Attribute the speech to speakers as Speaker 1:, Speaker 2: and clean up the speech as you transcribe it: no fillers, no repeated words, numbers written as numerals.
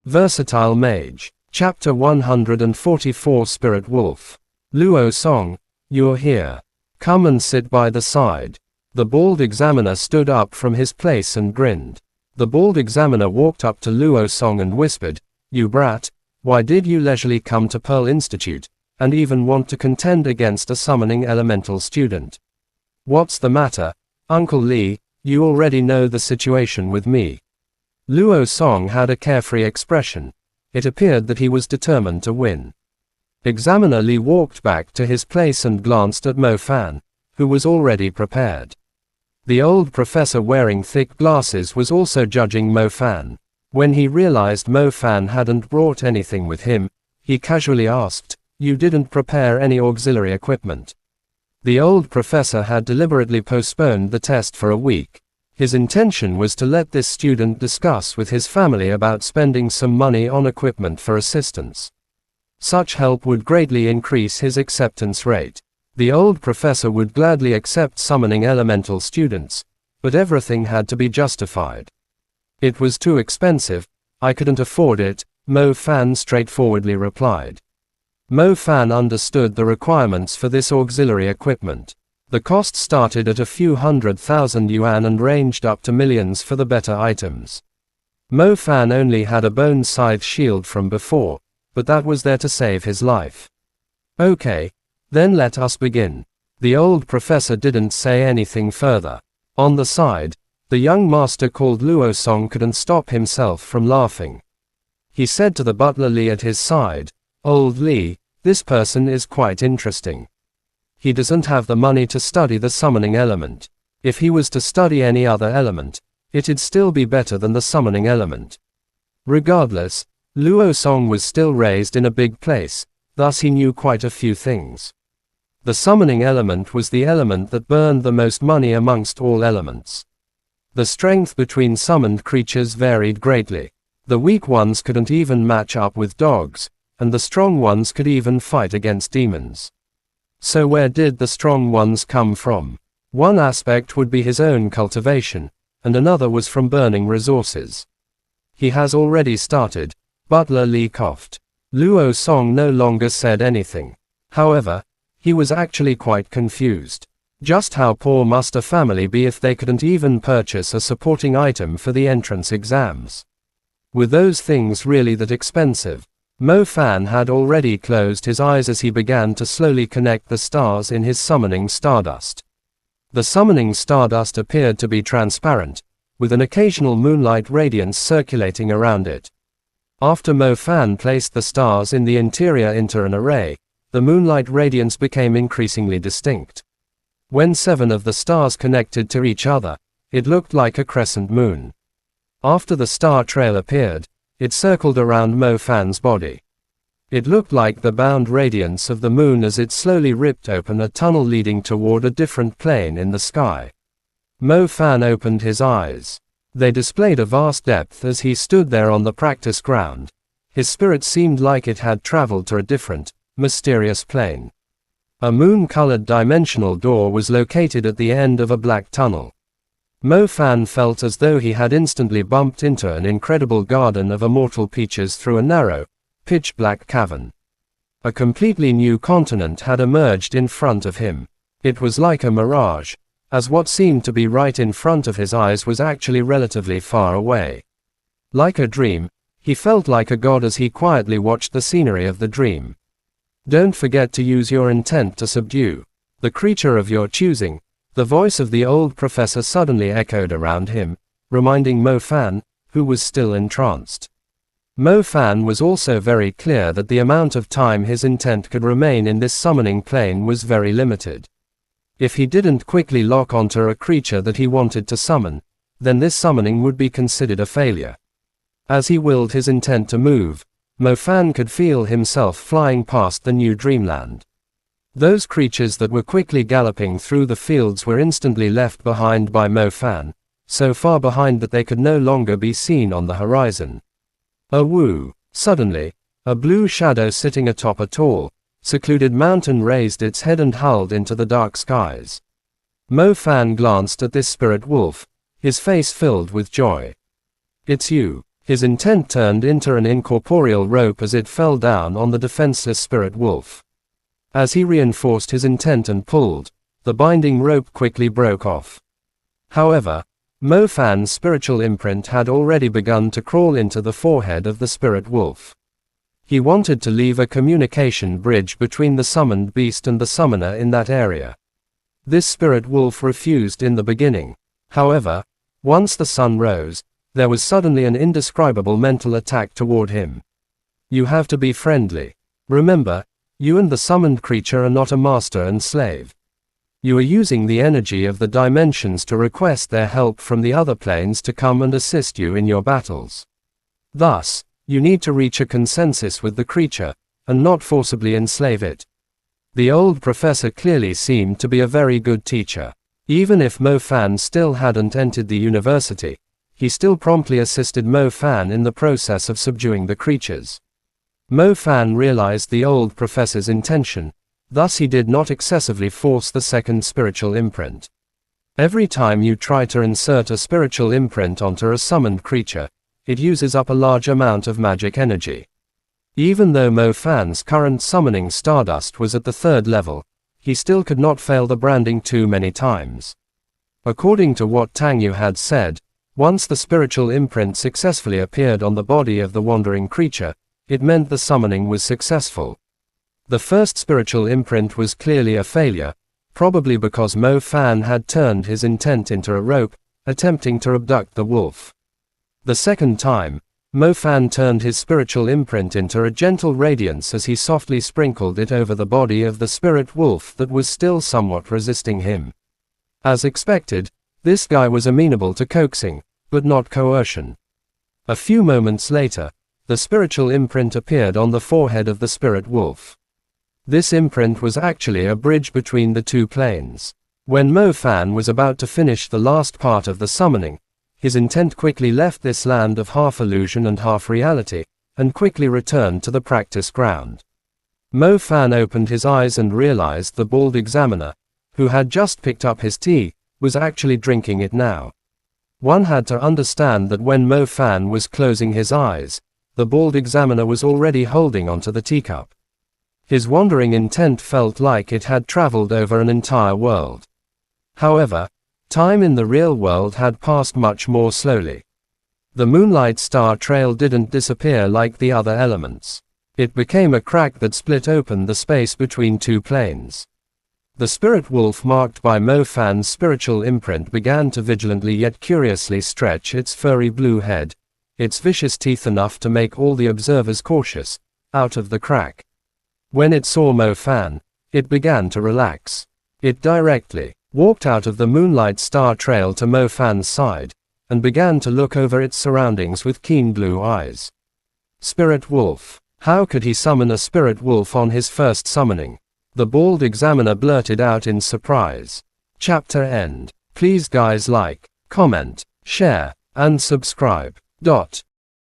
Speaker 1: Versatile Mage. Chapter 144 Spirit Wolf. Luo Song, you're here. Come and sit by the side. The bald examiner stood up from his place and grinned. The bald examiner walked up to Luo Song and whispered, "You brat, why did you leisurely come to Pearl Institute, and even want to contend against a summoning elemental student? What's the matter, Uncle Lee? You already know the situation with me." Luo Song had a carefree expression. It appeared that he was determined to win. Examiner Lee walked back to his place and glanced at Mo Fan, who was already prepared. The old professor wearing thick glasses was also judging Mo Fan. When he realized Mo Fan hadn't brought anything with him, he casually asked, "You didn't prepare any auxiliary equipment?" The old professor had deliberately postponed the test for a week. His intention was to let this student discuss with his family about spending some money on equipment for assistance. Such help would greatly increase his acceptance rate. The old professor would gladly accept summoning elemental students, but everything had to be justified. "It was too expensive, I couldn't afford it," Mo Fan straightforwardly replied. Mo Fan understood the requirements for this auxiliary equipment. The cost started at a few 100,000 yuan and ranged up to millions for the better items. Mo Fan only had a bone scythe shield from before, but that was there to save his life. "Okay, then let us begin." The old professor didn't say anything further. On the side, the young master called Luo Song couldn't stop himself from laughing. He said to the butler Lee at his side, "Old Lee, this person is quite interesting. He doesn't have the money to study the summoning element. If he was to study any other element, it'd still be better than the summoning element." Regardless, Luo Song was still raised in a big place, thus he knew quite a few things. The summoning element was the element that burned the most money amongst all elements. The strength between summoned creatures varied greatly. The weak ones couldn't even match up with dogs, and the strong ones could even fight against demons. So where did the strong ones come from? One aspect would be his own cultivation, and another was from burning resources. "He has already started," Butler Lee coughed. Luo Song no longer said anything. However, he was actually quite confused. Just how poor must a family be if they couldn't even purchase a supporting item for the entrance exams? Were those things really that expensive? Mo Fan had already closed his eyes as he began to slowly connect the stars in his summoning stardust. The summoning stardust appeared to be transparent, with an occasional moonlight radiance circulating around it. After Mo Fan placed the stars in the interior into an array, the moonlight radiance became increasingly distinct. When 7 of the stars connected to each other, it looked like a crescent moon. After the star trail appeared, it circled around Mo Fan's body. It looked like the bound radiance of the moon as it slowly ripped open a tunnel leading toward a different plane in the sky. Mo Fan opened his eyes. They displayed a vast depth as he stood there on the practice ground. His spirit seemed like it had traveled to a different, mysterious plane. A moon-colored dimensional door was located at the end of a black tunnel. Mo Fan felt as though he had instantly bumped into an incredible garden of immortal peaches through a narrow, pitch-black cavern. A completely new continent had emerged in front of him. It was like a mirage, as what seemed to be right in front of his eyes was actually relatively far away. Like a dream, he felt like a god as he quietly watched the scenery of the dream. "Don't forget to use your intent to subdue the creature of your choosing." The voice of the old professor suddenly echoed around him, reminding Mo Fan, who was still entranced. Mo Fan was also very clear that the amount of time his intent could remain in this summoning plane was very limited. If he didn't quickly lock onto a creature that he wanted to summon, then this summoning would be considered a failure. As he willed his intent to move, Mo Fan could feel himself flying past the new dreamland. Those creatures that were quickly galloping through the fields were instantly left behind by Mo Fan, so far behind that they could no longer be seen on the horizon. Woo! Suddenly, a blue shadow sitting atop a tall, secluded mountain raised its head and howled into the dark skies. Mo Fan glanced at this spirit wolf, his face filled with joy. "It's you," His intent turned into an incorporeal rope as it fell down on the defenseless spirit wolf. As he reinforced his intent and pulled, the binding rope quickly broke off. However, Mo Fan's spiritual imprint had already begun to crawl into the forehead of the spirit wolf. He wanted to leave a communication bridge between the summoned beast and the summoner in that area. This spirit wolf refused in the beginning. However, once the sun rose, there was suddenly an indescribable mental attack toward him. You have to be friendly. Remember, you and the summoned creature are not a master and slave. You are using the energy of the dimensions to request their help from the other planes to come and assist you in your battles. Thus, you need to reach a consensus with the creature, and not forcibly enslave it. The old professor clearly seemed to be a very good teacher. Even if Mo Fan still hadn't entered the university, he still promptly assisted Mo Fan in the process of subduing the creatures. Mo Fan realized the old professor's intention, thus he did not excessively force the second spiritual imprint. Every time you try to insert a spiritual imprint onto a summoned creature, it uses up a large amount of magic energy. Even though Mo Fan's current summoning Stardust was at the 3rd level, he still could not fail the branding too many times. According to what Tang Yu had said, once the spiritual imprint successfully appeared on the body of the wandering creature, it meant the summoning was successful. The first spiritual imprint was clearly a failure, probably because Mo Fan had turned his intent into a rope, attempting to abduct the wolf. The second time, Mo Fan turned his spiritual imprint into a gentle radiance as he softly sprinkled it over the body of the spirit wolf that was still somewhat resisting him. As expected, this guy was amenable to coaxing, but not coercion. A few moments later, the spiritual imprint appeared on the forehead of the spirit wolf. This imprint was actually a bridge between the two planes. When Mo Fan was about to finish the last part of the summoning, his intent quickly left this land of half illusion and half reality, and quickly returned to the practice ground. Mo Fan opened his eyes and realized the bald examiner, who had just picked up his tea, was actually drinking it now. One had to understand that when Mo Fan was closing his eyes, the bald examiner was already holding onto the teacup. His wandering intent felt like it had traveled over an entire world. However, time in the real world had passed much more slowly. The Moonlight Star Trail didn't disappear like the other elements. It became a crack that split open the space between two planes. The spirit wolf marked by Mo Fan's spiritual imprint began to vigilantly yet curiously stretch its furry blue head, its vicious teeth enough to make all the observers cautious, out of the crack. When it saw Mo Fan, it began to relax. It directly walked out of the Moonlight Star Trail to Mo Fan's side, and began to look over its surroundings with keen blue eyes. Spirit wolf. How could he summon a spirit wolf on his first summoning? The bald examiner blurted out in surprise. Chapter end. Please guys like, comment, share, and subscribe.